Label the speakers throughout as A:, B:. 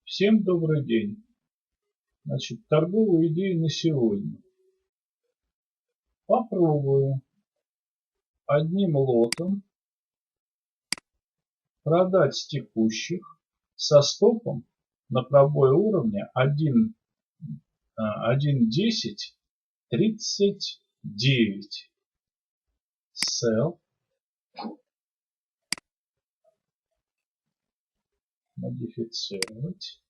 A: Всем добрый день. Значит, торговые идеи на сегодня. Попробую одним лотом продать с текущих со стопом на пробой уровня 1.1039. Sell. Модифицировать.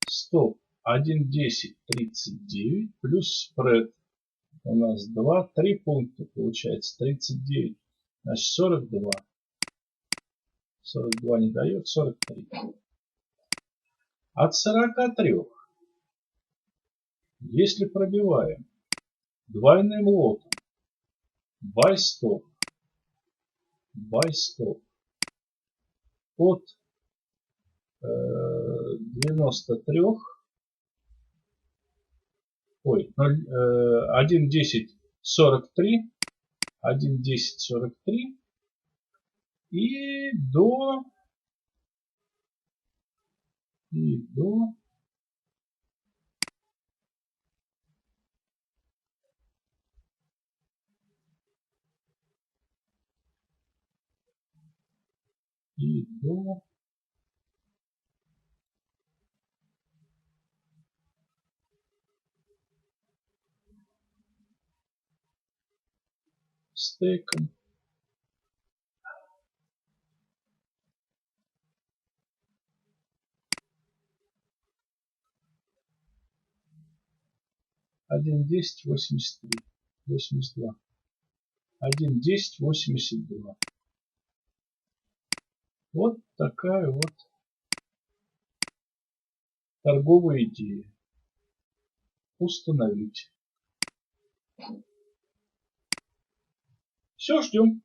A: Стоп 1.1039 плюс спред. У нас 3 пункта получается 39. Значит 42. 42 не дает, 43. От 43, если пробиваем двойным лотом, buy stop от 93, 1.1043, 1.1043 и до 1.1043. 1.1082. 1.1082. Вот такая вот торговая идея. Установить. Все, ждем.